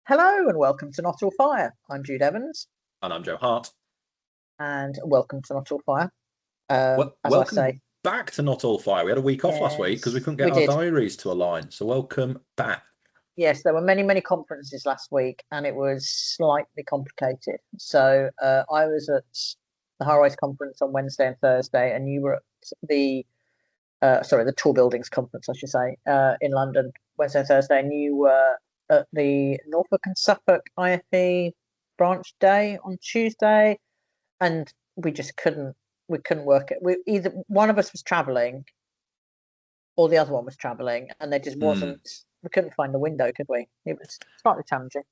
Hello and welcome to Not All Fire. I'm Jude Evans, And I'm Joe Hart. and welcome to Not All Fire. Well, As I welcome say, back to Not All Fire. We had a week off last week because we yes, couldn't we get our did. diaries to align. So welcome back. Yes, there were many conferences last week, and it was slightly complicated. So I was at the Highrise conference on Wednesday and Thursday, and you were at the the Tall Buildings conference, I should say, in London Wednesday and Thursday, and you were at the Norfolk and Suffolk IFE branch day on Tuesday, and we couldn't work it. We either one of us was traveling or the other one was traveling, and there just wasn't. We couldn't find the window, could we? It was slightly challenging.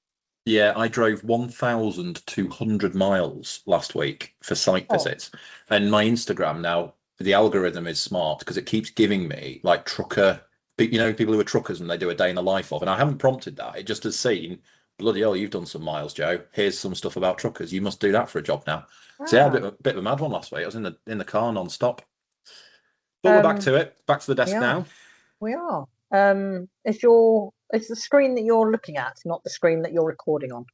Yeah, I drove 1,200 miles last week for site Oh, visits. And my Instagram now, the algorithm is smart because it keeps giving me like people who are truckers and they do a day in the life of. And I haven't prompted that. It just has seen, bloody hell, you've done some miles, Joe. Here's some stuff about truckers. You must do that for a job now. So yeah, ah, bit of a mad one last week. I was in the car non-stop. But we're back um, to it. Back to the we desk are, now. we are. Is the screen that you're looking at not the screen that you're recording on?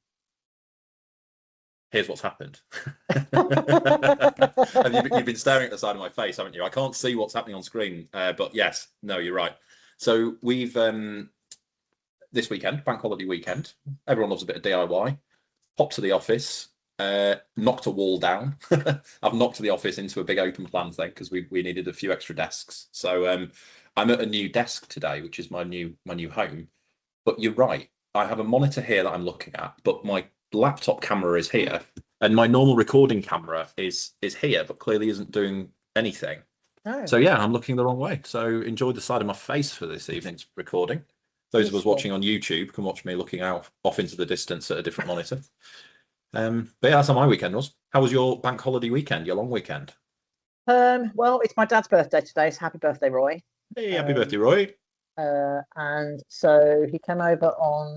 Here's what's happened. And you've been staring at the side of my face, haven't you? I can't see what's happening on screen, but yes, no, you're right. So we've this weekend, bank holiday weekend. Everyone loves a bit of DIY. Popped to the office, knocked a wall down. I've knocked the office into a big open plan thing because we needed a few extra desks. So I'm at a new desk today, which is my new home. But you're right. I have a monitor here that I'm looking at, but my laptop camera is here, and my normal recording camera is here, but clearly isn't doing anything. No, So yeah, I'm looking the wrong way. So enjoy the side of my face for this evening's recording. Those of us useful. watching on YouTube can watch me looking out off into the distance at a different monitor. But yeah, that's how my weekend was. How was your bank holiday weekend, your long weekend? Well, it's my dad's birthday today, so happy birthday, Roy. Hey, happy Um, birthday, Roy. and so he came over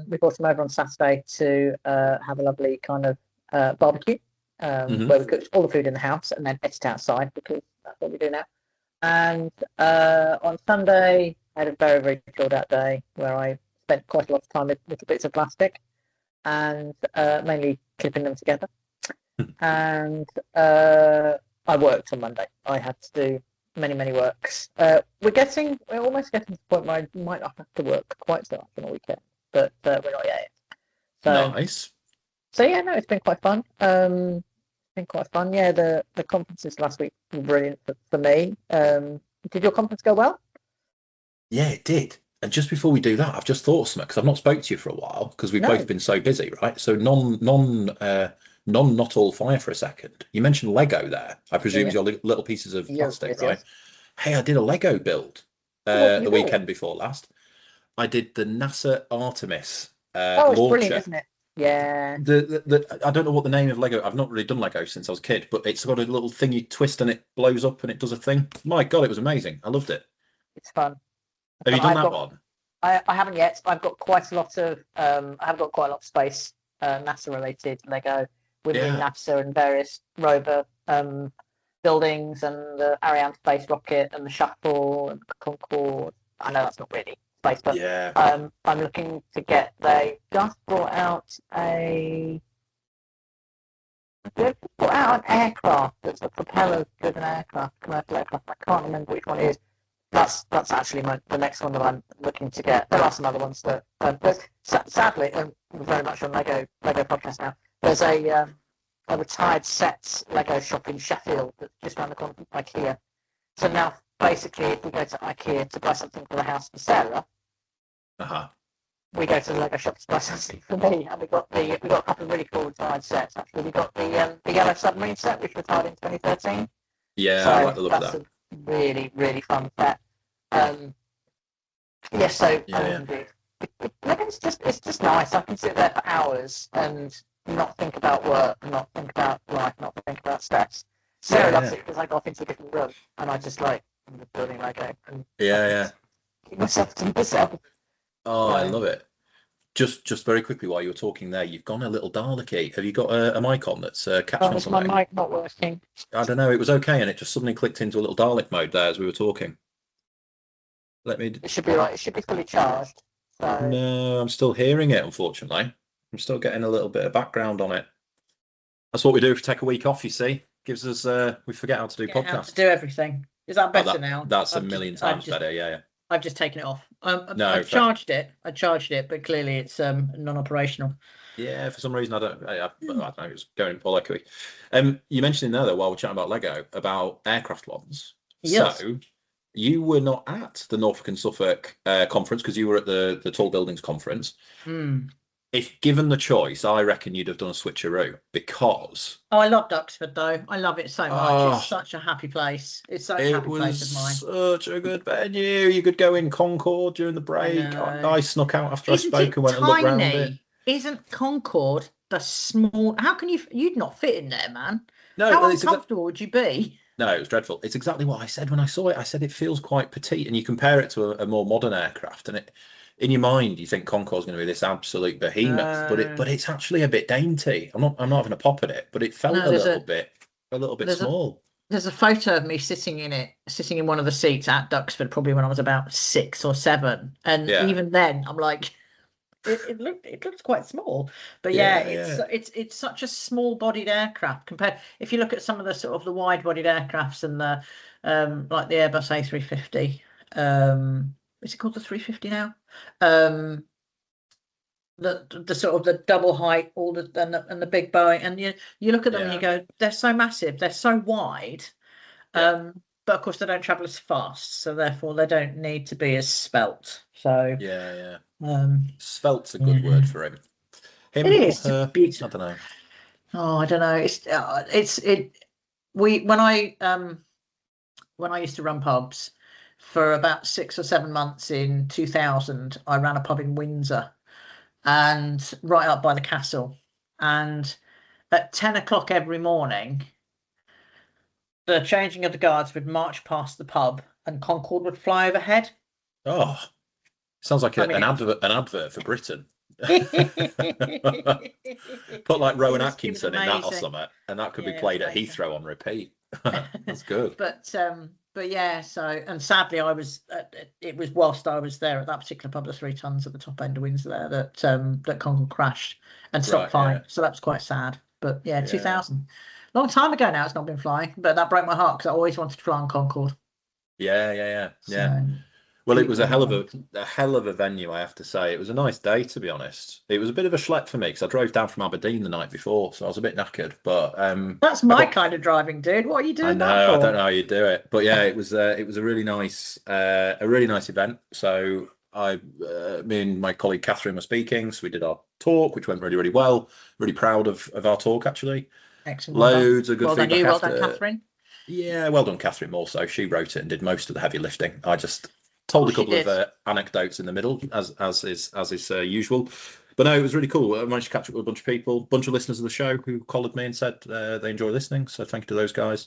we brought him over on Saturday to have a lovely kind of barbecue, Hmm. where we cooked all the food in the house and then ate it outside because that's what we do now. And on Sunday, I had a very chilled out day where I spent quite a lot of time with little bits of plastic and mainly clipping them together. And I worked on Monday. I had to do many works. We're almost getting to the point where I might not have to work quite so much on a weekend, but we're not yet. So Nice. so yeah, no, it's been quite fun. Been quite fun. Yeah, the conferences last week were brilliant for me. Did your conference go well? Yeah, it did. And just before we do that, I've just thought of something because I've not spoke to you for a while because we've both No. been so busy, right? So not all fire for a second. You mentioned Lego there. I Yeah, presume yeah. your little pieces of Yes, plastic, yes, right? yes. Hey, I did a Lego build Oh, what did you the build? weekend before last. I did the NASA Artemis Oh, it's brilliant, launcher. isn't it? Yeah. I don't know what the name of Lego. I've not really done Lego since I was a kid, but it's got a little thing you twist and it blows up and it does a thing. My God, it was amazing. I loved it. It's fun. Have you Fun. done that one? I haven't yet. I've got quite a lot of I have got quite a lot of space NASA related Lego within Yeah. NASA and various rover buildings and the Ariane space rocket and the shuttle and Concorde. I know that's not really space, but Yeah. I'm looking to get. They just brought out an aircraft that's a propeller-driven aircraft, commercial aircraft. I can't remember which one it is. That's actually the next one that I'm looking to get. There are some other ones that, but sadly, we're very much on Lego podcast now. There's a retired sets Lego shop in Sheffield that's just around the corner from IKEA. So now, basically, if we go to IKEA to buy something for the house for Sarah, Uh-huh. we go to the Lego shop to buy something for me. And we got a couple of really cool retired sets. Actually, we got the Yellow Submarine set, which retired in 2013. Yeah, I like So the look of that's that. a really fun set. Um, yeah, so I Yeah, yeah. mean, it's just nice. I can sit there for hours and not think about work, not think about life, not think about stress. Yeah, Sarah loves yeah. it because I got into a different room and I just like I'm just building Lego and I Yeah, can yeah. just keep myself to myself. Oh, I So love it. Just very quickly while you were talking there, you've gone a little Dalek-y. Have you got a mic on that's catching on is my something? mic not working? I don't know. It was okay, and it just suddenly clicked into a little Dalek mode there as we were talking. Let me. It should be right. It should be fully charged. So No, I'm still hearing it, unfortunately. I'm still getting a little bit of background on it. That's what we do if we take a week off, you see. Gives us we forget how to do Get how podcasts. to do everything. Is that better now? That's a I've million just- I've times just- better, yeah. I've just taken it off. No, I fair. charged it. I charged it, but clearly it's non-operational. Yeah, for some reason I don't know, it's going all echoey. You mentioned in there though, while we're chatting about Lego, about aircraft ones. Yes. So you were not at the Norfolk and Suffolk conference because you were at the Tall Buildings conference. Mm. If given the choice, I reckon you'd have done a switcheroo because Oh, I love Duxford though. I love it so much. Oh. It's such a happy place. It's such a it happy place was of mine. such a good venue. You could go in Concord during the break. know. I snuck out after Isn't I spoke it and went and looked round it. tiny? Isn't Concord the small? How can you'd not fit in there, man? No, How it's uncomfortable would you be? No, it was dreadful. It's exactly what I said when I saw it. I said it feels quite petite, and you compare it to a more modern aircraft, and in your mind you think Concorde's going to be this absolute behemoth, but it's actually a bit dainty. I'm not having a pop at it, but it felt No, a little bit small. There's a photo of me sitting in one of the seats at Duxford, probably when I was about 6 or 7, and Yeah. even then, I'm like, it looks quite small. But Yeah, it's such a small-bodied aircraft compared. If you look at some of the sort of the wide-bodied aircrafts and the like the Airbus A350, is it called the 350 now? The sort of the double height, all and the big Boeing, and you look at them and you go, they're so massive, they're so wide, but of course they don't travel as fast, so therefore they don't need to be as svelte. So Svelte's a good word for him. Him it or is. her? I don't know. Oh, I don't know. When I used to run pubs for about 6 or 7 months in 2000, I ran a pub in Windsor, and right up by the castle, and at 10 o'clock every morning the changing of the guards would march past the pub and Concorde would fly overhead. Oh, sounds like an advert for Britain. Put like Rowan Atkinson in that or something, and that could be played at Heathrow on repeat. That's good. But yeah, so, and sadly it was whilst I was there at that particular pub, the 3 tons at the top end of Windsor there, that Concorde crashed and stopped flying. So that was quite sad. But yeah, 2000, long time ago now, it's not been flying, but that broke my heart because I always wanted to fly on Concorde. Yeah. So, well, it was a hell of a venue, I have to say. It was a nice day, to be honest. It was a bit of a schlep for me because I drove down from Aberdeen the night before, so I was a bit knackered. But that's my kind of driving, dude. What are you doing? I don't know how you do it, but yeah, it was a really nice event. So me and my colleague Catherine were speaking, so we did our talk, which went really, really well. Really proud of our talk, actually. Excellent. Loads of good feedback. Well done, Catherine. Yeah, well done, Catherine. More so, she wrote it and did most of the heavy lifting. I just told a couple of anecdotes in the middle, as is usual. But no, it was really cool. I managed to catch up with a bunch of people, a bunch of listeners of the show who collared me and said they enjoy listening. So thank you to those guys.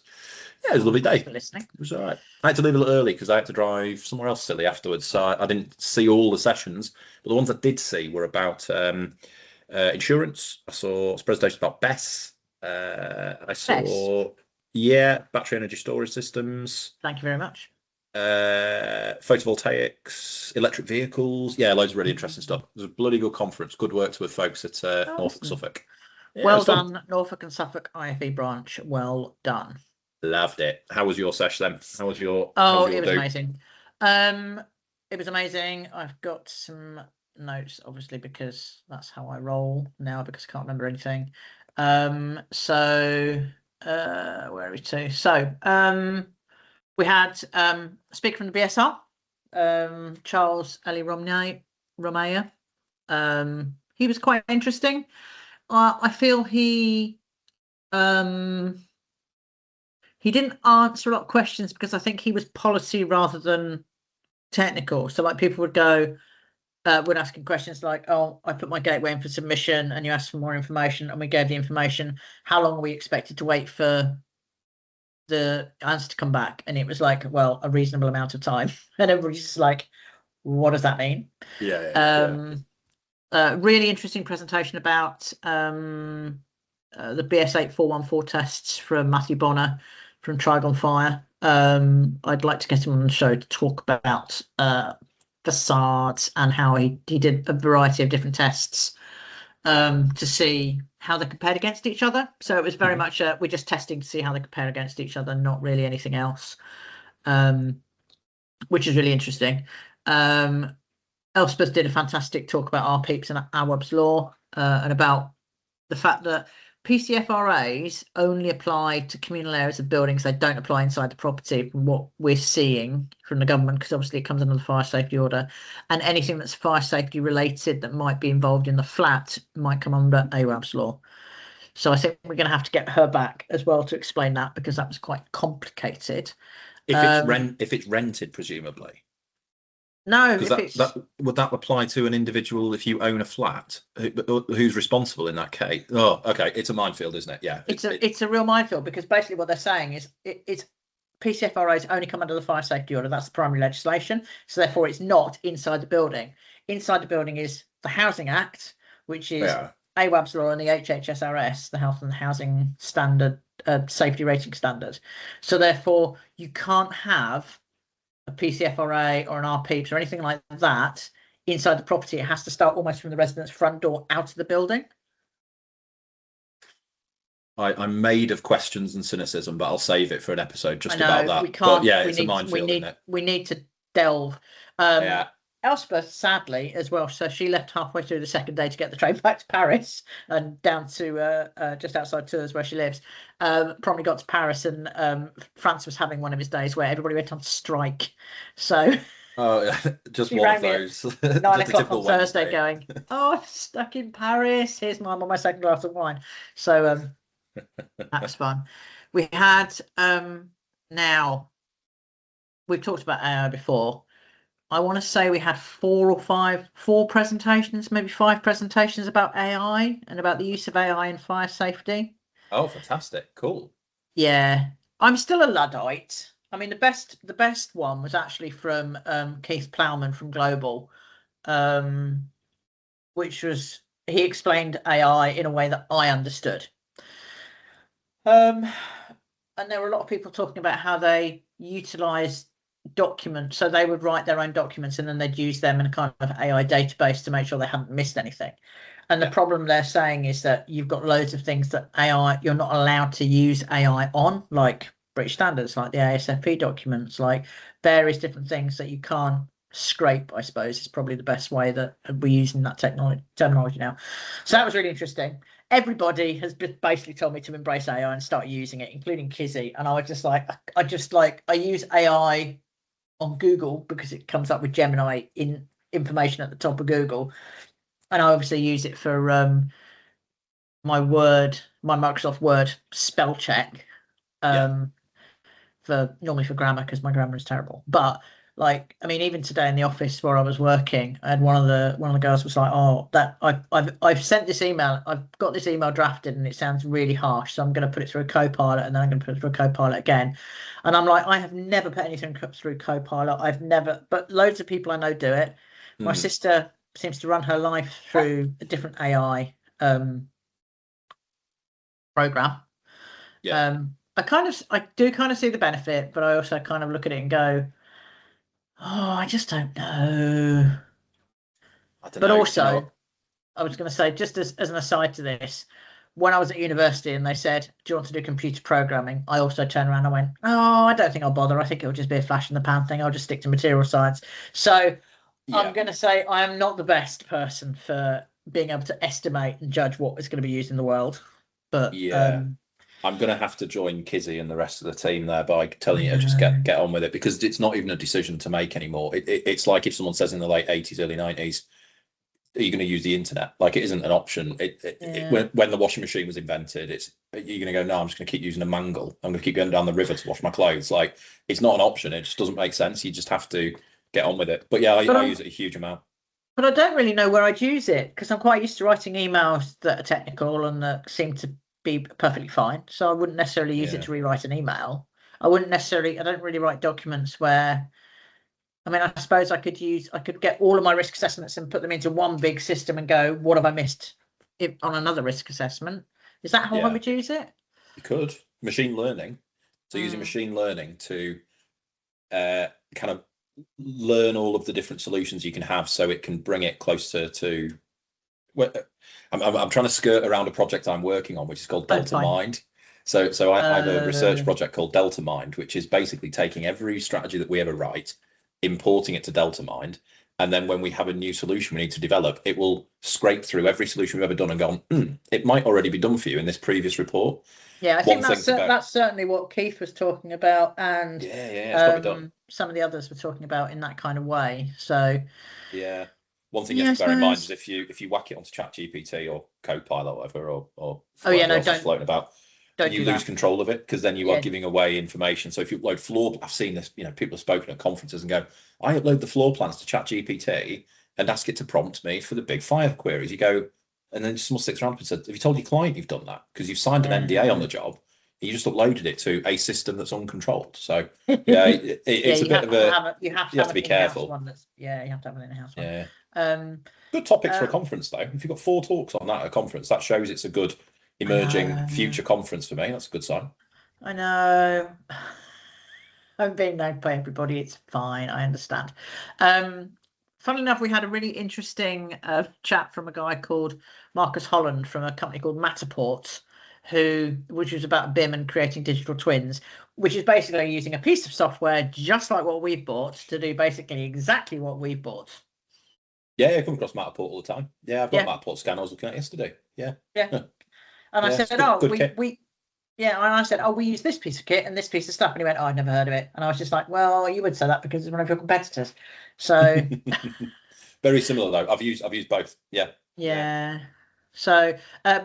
Yeah, it was a lovely day. For listening. It was all right. I had to leave a little early because I had to drive somewhere else silly afterwards. So I didn't see all the sessions, but the ones I did see were about insurance. I saw presentations about BESS. I saw battery energy storage systems. Thank you very much. Photovoltaics, electric vehicles, loads of really interesting stuff. It was a bloody good conference. Good work to the folks at Norfolk Suffolk. Well done, Norfolk and Suffolk IFE branch. Well done. Loved it. How was your sesh then? How was your? It was amazing. It was amazing. I've got some notes, obviously, because that's how I roll now, because I can't remember anything. So where are we to? So we had a speaker from the BSR, Charles Eli Romea. He was quite interesting. I feel he didn't answer a lot of questions because I think he was policy rather than technical. So like people would go, would ask him questions like, "Oh, I put my gateway in for submission, and you asked for more information, and we gave the information. How long are we expected to wait for the answer to come back?" And it was like, well, a reasonable amount of time. And everybody's just like, what does that mean? Really interesting presentation about the BS8414 tests from Matthew Bonner from Trigon Fire. I'd like to get him on the show to talk about facades and how he did a variety of different tests to see how they compared against each other. So it was very much we're just testing to see how they compare against each other, not really anything else, which is really interesting. Elspeth did a fantastic talk about RPeeps and Awaab's law, and about the fact that PCFRAs only apply to communal areas of buildings. They don't apply inside the property, from what we're seeing from the government, because obviously it comes under the fire safety order, and anything that's fire safety related that might be involved in the flat might come under Awaab's law. So I think we're going to have to get her back as well to explain that, because that was quite complicated. If it's rented, presumably. No, would that apply to an individual if you own a flat? Who's responsible in that case? Oh, okay, it's a minefield, isn't it? Yeah, it's a real minefield, because basically what they're saying is it's PCFRAs only come under the fire safety order. That's the primary legislation, so therefore it's not inside the building. Inside the building is the Housing Act, which is Awaab's law, and the HHSRS, the Health and Housing Standard Safety Rating Standard. So therefore you can't have a PCFRA or an RPeeps or anything like that inside the property. It has to start almost from the resident's front door out of the building. I'm made of questions and cynicism, but I'll save it for an episode just about that. We can't. But yeah, it's a minefield, isn't it? We need to delve. Elspeth, sadly, as well. So she left halfway through the second day to get the train back to Paris and down to just outside Tours, where she lives. Probably got to Paris, and France was having one of his days where everybody went on strike. So just one of those. 9 o'clock on Thursday, going, "Oh, I'm stuck in Paris. Here's Mum on my second glass of wine." So that was fun. We had now we've talked about AI before. I want to say we had four presentations, maybe 5 presentations about AI and about the use of AI in fire safety. Oh, fantastic. Cool. Yeah. I'm still a Luddite. I mean, the best one was actually from Keith Plowman from Global, which was, he explained AI in a way that I understood. And there were a lot of people talking about how they utilize documents. So they would write their own documents and then they'd use them in a kind of AI database to make sure they hadn't missed anything. And the problem they're saying is that you've got loads of things that AI, you're not allowed to use AI on, like British standards, like the ASFP documents, like various different things that you can't scrape, I suppose, is probably the best way that we're using that terminology now. So that was really interesting. Everybody has basically told me to embrace AI and start using it, including Kizzy. And I was just like, I use AI on Google because it comes up with Gemini in information at the top of Google. And I obviously use it for my Microsoft Word spell check, normally for grammar, because my grammar is terrible. But like, I mean, even today in the office where I was working, and one of the girls was like, "Oh, that I've sent this email. I've got this email drafted, and it sounds really harsh. So I'm going to put it through a Copilot, and then I'm going to put it through a Copilot again." And I'm like, I have never put anything through Copilot. I've never, but loads of people I know do it. My sister seems to run her life through a different AI program. Yeah. I do kind of see the benefit, but I also kind of look at it and go, "Oh, I just don't know." But also, I was going to say, just as an aside to this, when I was at university and they said, "Do you want to do computer programming?" I also turned around and went, "Oh, I don't think I'll bother. I think it'll just be a flash in the pan thing. I'll just stick to material science." So I'm going to say I am not the best person for being able to estimate and judge what is going to be used in the world. But I'm going to have to join Kizzy and the rest of the team there by telling you to just get on with it, because it's not even a decision to make anymore. It's like if someone says in the late 80s, early 90s, are you going to use the internet? Like, it isn't an option. When the washing machine was invented, you're going to go, "No, I'm just going to keep using a mangle. I'm going to keep going down the river to wash my clothes." Like, it's not an option. It just doesn't make sense. You just have to get on with it. But yeah, I use it a huge amount. But I don't really know where I'd use it, because I'm quite used to writing emails that are technical and that seem to be perfectly fine. So I wouldn't necessarily use it to rewrite an email. I don't really write documents where, I mean, I suppose I could get all of my risk assessments and put them into one big system and go, "What have I missed on another risk assessment?" Is that how I would use it? You could. Machine learning. So using machine learning to kind of learn all of the different solutions you can have, so it can bring it closer to well, I'm trying to skirt around a project I'm working on, which is called Delta fine. Mind. So I have a research project called Delta Mind, which is basically taking every strategy that we ever write, importing it to Delta Mind, and then when we have a new solution we need to develop, it will scrape through every solution we've ever done and gone, it might already be done for you in this previous report. Yeah, I think One thing about- that's certainly what Keith was talking about, and it's got to be done. some of the others were talking about in that kind of way. So Yeah. One thing you Yeah, have to I bear in mind is suppose. if you whack it onto ChatGPT or Copilot or whatever, or Oh yeah, whatever no, else is don't floating about, don't you do lose that. control of it, because then you are Yeah. giving away information. So if you upload floor, I've seen this, people have spoken at conferences and go, I upload the floor plans to ChatGPT and ask it to prompt me for the big fire queries. You go, and then someone sticks around and says, have you told your client you've done that? Because you've signed an NDA on the job. You just uploaded it to a system that's uncontrolled. So yeah, it's a bit of a, you have to be careful. One that's, you have to have an in-house one. Yeah. Good topics for a conference, though. If you've got 4 talks on that at a conference, that shows it's a good emerging future conference for me. That's a good sign. I know. I'm being known by everybody. It's fine. I understand. Funnily enough, we had a really interesting chat from a guy called Marcus Holland from a company called Matterport, which was about BIM and creating digital twins, which is basically using a piece of software just like what we've bought to do basically exactly what we've bought. Yeah, I come across Matterport all the time. Yeah, I've got Matterport scan I was looking at yesterday. Yeah. And I said, we use this piece of kit and this piece of stuff. And he went, oh, I've never heard of it. And I was just like, well, you would say that because it's one of your competitors. So very similar though. I've used both. Yeah. So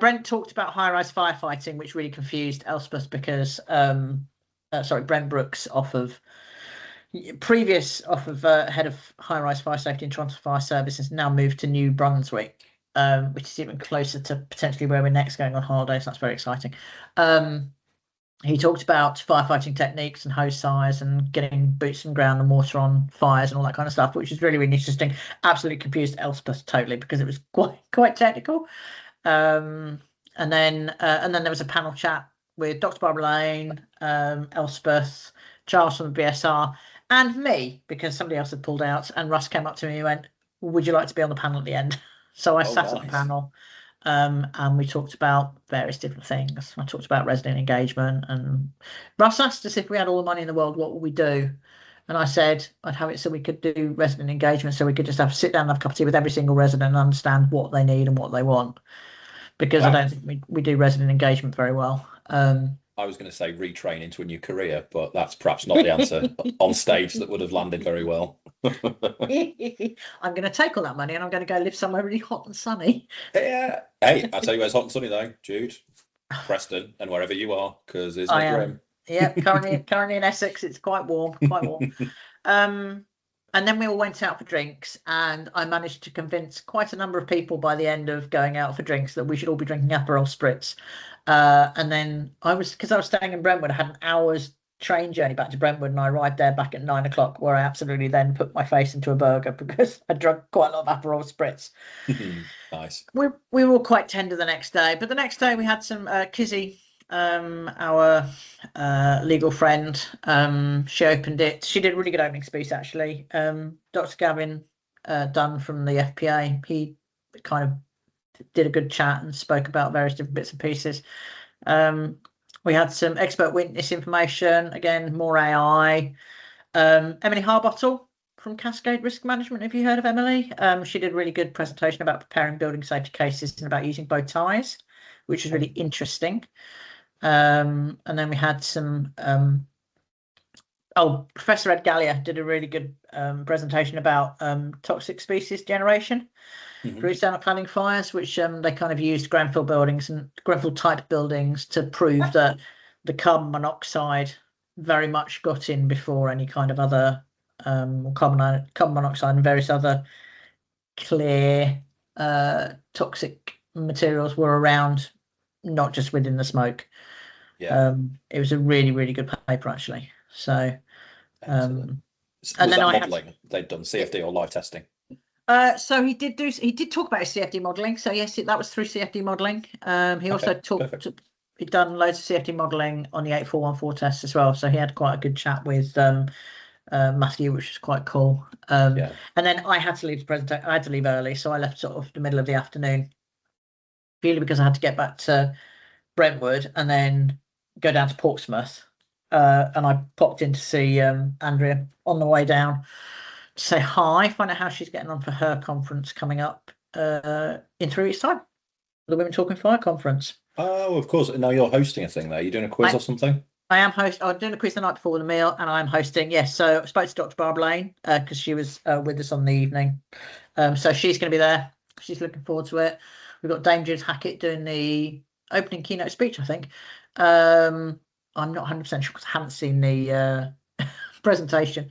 Brent talked about high-rise firefighting, which really confused Elspeth because Brent Brooks head of high-rise fire safety and Toronto Fire Service has now moved to New Brunswick, which is even closer to potentially where we're next going on holiday. So that's very exciting. He talked about firefighting techniques and hose size and getting boots on the ground and water on fires and all that kind of stuff, which is really, really interesting. Absolutely confused Elspeth totally because it was quite technical. And then there was a panel chat with Dr. Barbara Lane, Elspeth, Charles from the BSR, and me, because somebody else had pulled out, and Russ came up to me and went, would you like to be on the panel at the end? So I sat on the panel, and we talked about various different things. I talked about resident engagement, and Russ asked us if we had all the money in the world, what would we do? And I said I'd have it so we could do resident engagement, so we could just sit down and have a cup of tea with every single resident and understand what they need and what they want. Because I don't think we do resident engagement very well. I was going to say retrain into a new career, but that's perhaps not the answer on stage that would have landed very well. I'm going to take all that money and I'm going to go live somewhere really hot and sunny. Yeah. Hey, I'll tell you where's hot and sunny though, Jude, Preston, and wherever you are, because there's no grim. Yeah, currently in Essex, it's quite warm. And then we all went out for drinks, and I managed to convince quite a number of people by the end of going out for drinks that we should all be drinking Aperol Spritz. And then because I was staying in Brentwood, I had an hour's train journey back to Brentwood, and I arrived there back at 9 o'clock, where I absolutely then put my face into a burger because I drank quite a lot of Aperol Spritz. Nice. We were all quite tender the next day, but the next day we had some Kizzy, our legal friend, she opened it. She did a really good opening speech actually. Dr. Gavin Dunn from the FPA, he kind of did a good chat and spoke about various different bits and pieces. We had some expert witness information, again more AI. Emily Harbottle from Cascade Risk Management, have you heard of Emily? She did a really good presentation about preparing building safety cases and about using bow ties, which is really interesting. And then we had some Professor Ed Gallia did a really good presentation about toxic species generation through external cladding fires, which they kind of used Grenfell buildings and Grenfell type buildings to prove that the carbon monoxide very much got in before any kind of other carbon monoxide and various other clear toxic materials were around, not just within the smoke. It was a really, really good paper actually. So and then modelling they'd done CFD or live testing. So he did talk about his CFD modelling. So yes, that was through CFD modelling. He also he'd done loads of CFD modelling on the 8414 tests as well. So he had quite a good chat with Matthew, which was quite cool. Yeah. And then I had to leave the presentation. I had to leave early, so I left sort of the middle of the afternoon, purely because I had to get back to Brentwood and then go down to Portsmouth. And I popped in to see Andrea on the way down to say hi, find out how she's getting on for her conference coming up in 3 weeks' time, the Women Talking Fire conference. Oh, of course. Now you're hosting a thing there. You're doing a quiz or something? I am I'm doing a quiz the night before the meal, and I'm hosting. Yes, so I spoke to Dr. Barbara Lane because she was with us on the evening. So she's going to be there. She's looking forward to it. We've got Dame Jude Hackett doing the opening keynote speech, I think. I'm not 100% sure because I haven't seen the presentation,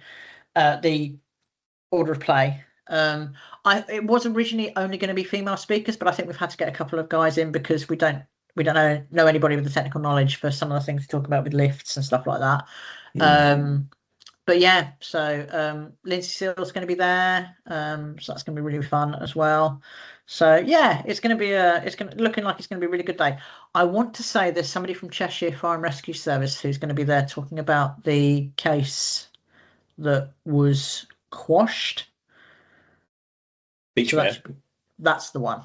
the order of play. It was originally only going to be female speakers, but I think we've had to get a couple of guys in because we don't know anybody with the technical knowledge for some of the things we talk about with lifts and stuff like that. But yeah, so Lindsay Seale's going to be there, so that's going to be really fun as well. So yeah, it's going to be looking like it's going to be a really good day. I want to say there's somebody from Cheshire Fire and Rescue Service who's going to be there talking about the case that was quashed. Beachmere. So that's the one.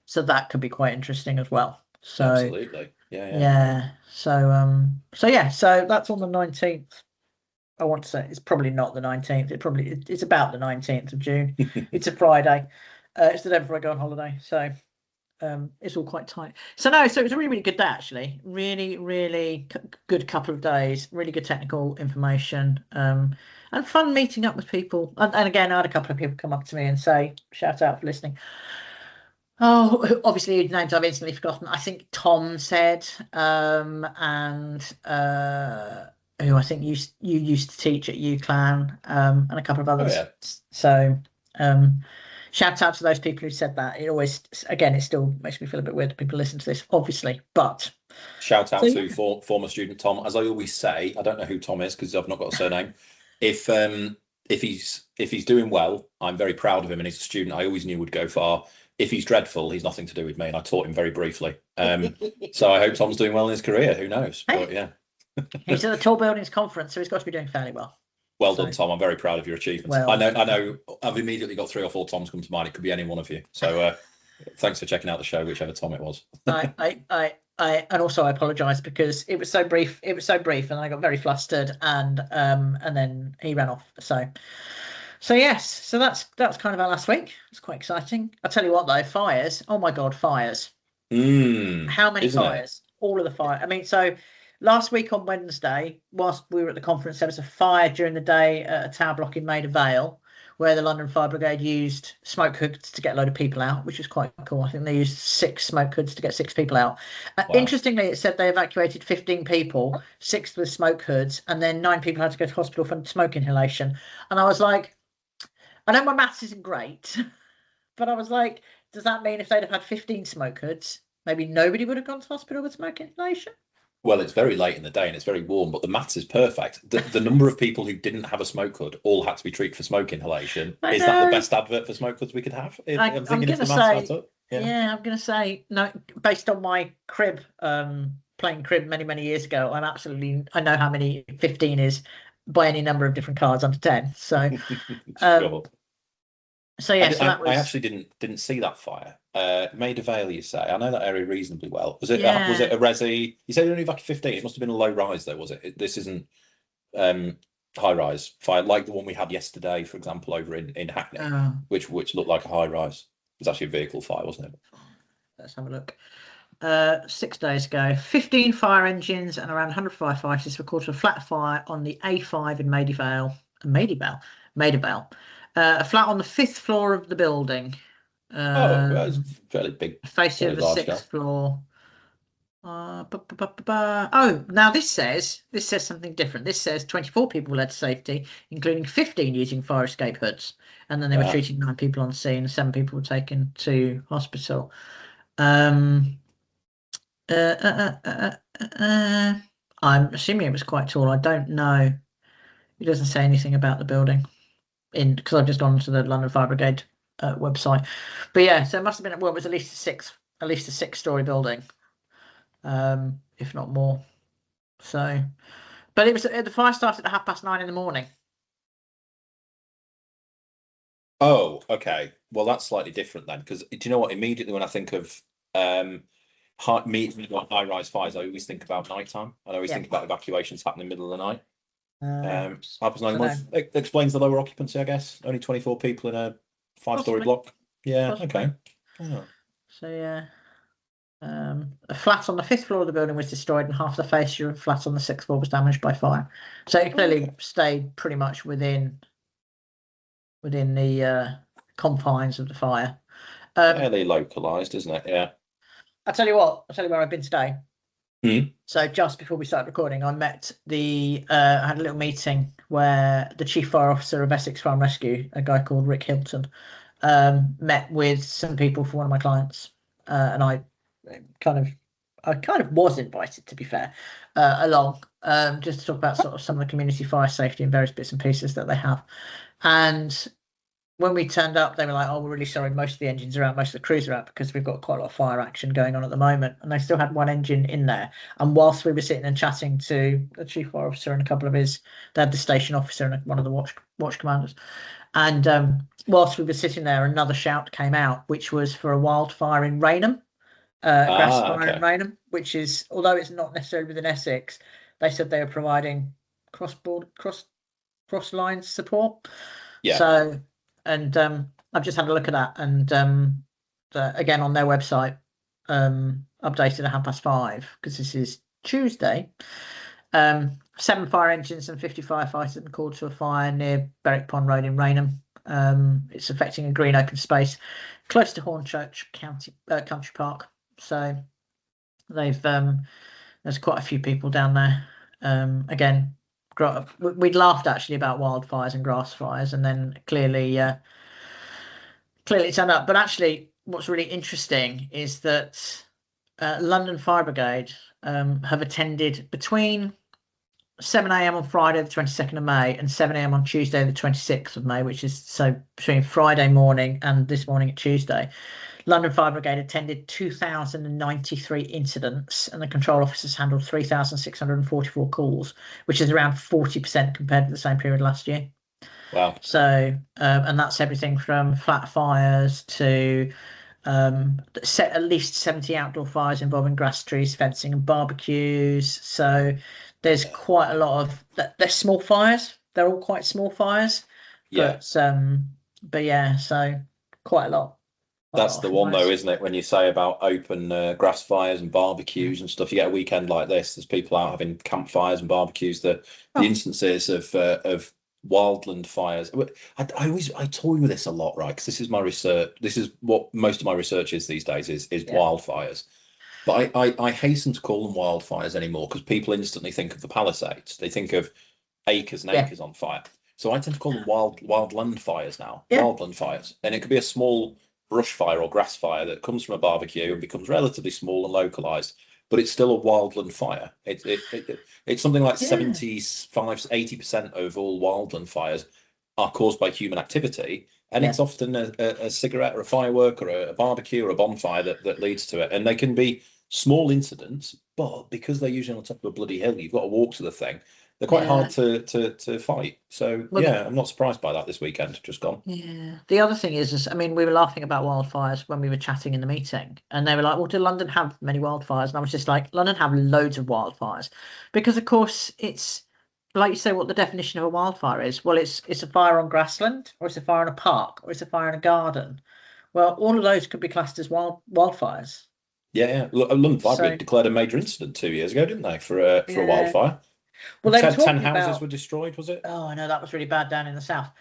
So that could be quite interesting as well. So absolutely, yeah. So so that's on the 19th. I want to say it's probably not the 19th. It's about the 19th of June. It's a Friday. It's the day before I go on holiday. So it's all quite tight. So it was a really, really good day, actually. Really, really good couple of days. Really good technical information. And fun meeting up with people. And again, I had a couple of people come up to me and say, shout out for listening. Oh, obviously names I've instantly forgotten. I think Tom said, and who I think you used to teach at UCLan, and a couple of others. Oh, yeah. So shout out to those people who said that. It always, again, it still makes me feel a bit weird that people listen to this, obviously, but shout out to former student Tom. As I always say, I don't know who Tom is because I've not got a surname. If he's doing well, I'm very proud of him, and he's a student I always knew would go far. If he's dreadful, he's nothing to do with me, and I taught him very briefly. So I hope Tom's doing well in his career. Who knows? Hey. But yeah. He's at the Tall Buildings Conference, so he's got to be doing fairly well. Well done, Tom. I'm very proud of your achievements. Well, I know. I've immediately got 3 or 4 Toms come to mind. It could be any one of you. So thanks for checking out the show, whichever Tom it was. And also I apologise because it was so brief. It was so brief, and I got very flustered, and then he ran off. So yes, so that's kind of our last week. It's quite exciting. I'll tell you what though, fires. Oh my God, fires. How many fires? All of the fire. I mean, so last week on Wednesday, whilst we were at the conference, there was a fire during the day at a tower block in Maida Vale, where the London Fire Brigade used smoke hoods to get a load of people out, which was quite cool. I think they used 6 smoke hoods to get 6 people out. Wow. Interestingly, it said they evacuated 15 people, 6 with smoke hoods, and then 9 people had to go to hospital for smoke inhalation. And I was like, I know my maths isn't great, but I was like, does that mean if they'd have had 15 smoke hoods, maybe nobody would have gone to hospital with smoke inhalation? Well, it's very late in the day and it's very warm, but the maths is perfect. The number of people who didn't have a smoke hood all had to be treated for smoke inhalation. Is that the best advert for smoke hoods we could have? I'm going to say, I'm going to say, no, based on my crib, playing crib many years ago, I know how many 15 is by any number of different cards under 10. So, sure. So yeah, I actually didn't see that fire. Maida Vale, you say? I know that area reasonably well. Was it a resi? You said you only evacuated 15. It must have been a low rise though, was it? This isn't high rise fire like the one we had yesterday, for example, over in Hackney, which looked like a high rise. It was actually a vehicle fire, wasn't it? Let's have a look. 6 days ago, 15 fire engines and around 100 firefighters recorded a flat fire on the A5 in Maida Vale. A flat on the 5th floor of the building. That's fairly big. Facing the 6th floor. Oh, now this says something different. This says 24 people led to safety, including 15 using fire escape hoods, and then they were treating 9 people on scene. 7 people were taken to hospital. I'm assuming it was quite tall. I don't know. It doesn't say anything about the building because I've just gone to the London Fire Brigade website. But yeah, so it must have been, well, it was at least a 6-story building, if not more. So But it was the fire started at 9:30 in the morning. Oh, okay. Well, that's slightly different then, because do you know what? Immediately when I think of high-rise fires, I always think about nighttime. I always think about evacuations happening in the middle of the night. Happens so 9 It explains the lower occupancy, I guess. Only 24 people in a 5-story block. Yeah, Possibly. okay. Oh. So yeah. A flat on the 5th floor of the building was destroyed, and half the fascia of flat on the 6th floor was damaged by fire. So it clearly stayed pretty much within the confines of the fire. Fairly localized, isn't it? Yeah. I'll tell you where I've been today. Hmm. So just before we started recording, I met I had a little meeting where the Chief Fire Officer of Essex Fire and Rescue, a guy called Rick Hilton, met with some people for one of my clients, and I kind of was invited, to be fair, along, just to talk about sort of some of the community fire safety and various bits and pieces that they have. And when we turned up, they were like, "Oh, we're really sorry. Most of the engines are out, most of the crews are out because we've got quite a lot of fire action going on at the moment." And they still had one engine in there. And whilst we were sitting and chatting to the chief fire officer and a couple of they had the station officer and one of the watch commanders. And whilst we were sitting there, another shout came out, which was for a wildfire in Rainham, grass fire in Rainham, which is, although it's not necessarily within Essex, they said they were providing cross line support. Yeah. So. And I've just had a look at that, and again on their website, updated at 5:30 because this is Tuesday. 7 fire engines and 50 firefighters have called to a fire near Berwick Pond Road in Rainham. It's affecting a green open space close to Hornchurch Country Park. So they've there's quite a few people down there. Again, we'd laughed actually about wildfires and grass fires, and then clearly turned up. But actually, what's really interesting is that London Fire Brigade have attended between 7 a.m. on Friday, the 22nd of May, and 7 a.m. on Tuesday, the 26th of May, which is so between Friday morning and this morning at Tuesday. London Fire Brigade attended 2,093 incidents, and the control officers handled 3,644 calls, which is around 40% compared to the same period last year. Wow. So, and that's everything from flat fires to set at least 70 outdoor fires involving grass, trees, fencing, and barbecues. So there's quite a lot of they're small fires. They're all quite small fires. Yeah. But yeah, so quite a lot. That's the one though, isn't it? When you say about open grass fires and barbecues and stuff, you get a weekend like this. There's people out having campfires and barbecues. The instances of wildland fires. I toy with this a lot, right? Because this is my research. This is what most of my research is these days is wildfires. But I hasten to call them wildfires anymore because people instantly think of the Palisades. They think of acres and acres on fire. So I tend to call them wildland fires now. Wildland fires, and it could be a small brush fire or grass fire that comes from a barbecue and becomes relatively small and localized, but it's still a wildland fire. It's something like 75-80% of all wildland fires are caused by human activity, and it's often a cigarette or a firework or a barbecue or a bonfire that leads to it. And they can be small incidents, but because they're usually on top of a bloody hill, you've got to walk to the thing. They're quite hard to fight. So I'm not surprised by that this weekend. Just gone. Yeah. The other thing is, I mean, we were laughing about wildfires when we were chatting in the meeting, and they were like, "Well, do London have many wildfires?" And I was just like, "London have loads of wildfires," because of course it's like you say, what the definition of a wildfire is. Well, it's a fire on grassland, or it's a fire in a park, or it's a fire in a garden. Well, all of those could be classed as wildfires. Yeah. London Fire Brigade declared a major incident 2 years ago, didn't they, for a wildfire? Well, they 10 houses were destroyed, was it? Oh, I know, that was really bad down in the south,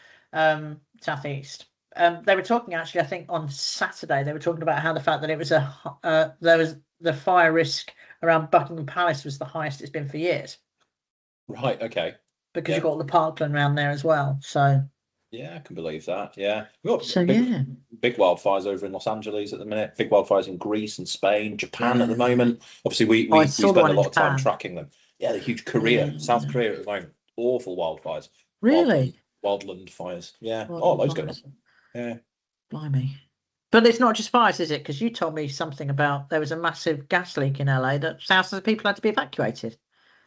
southeast. They were talking actually, I think on Saturday, they were talking about how the fact that it was there was the fire risk around Buckingham Palace was the highest it's been for years. Right. Okay. Because you've got the parkland around there as well. So. Yeah, I can believe that. Yeah. Big wildfires over in Los Angeles at the minute. Big wildfires in Greece and Spain, Japan at the moment. Obviously, we spend a lot of time tracking them. Yeah, the huge Korea, South Korea at the moment. Awful wildfires. Really? Wildland fires. Yeah. Loads going on. Yeah. Blimey. But it's not just fires, is it? Because you told me something about there was a massive gas leak in LA that thousands of people had to be evacuated.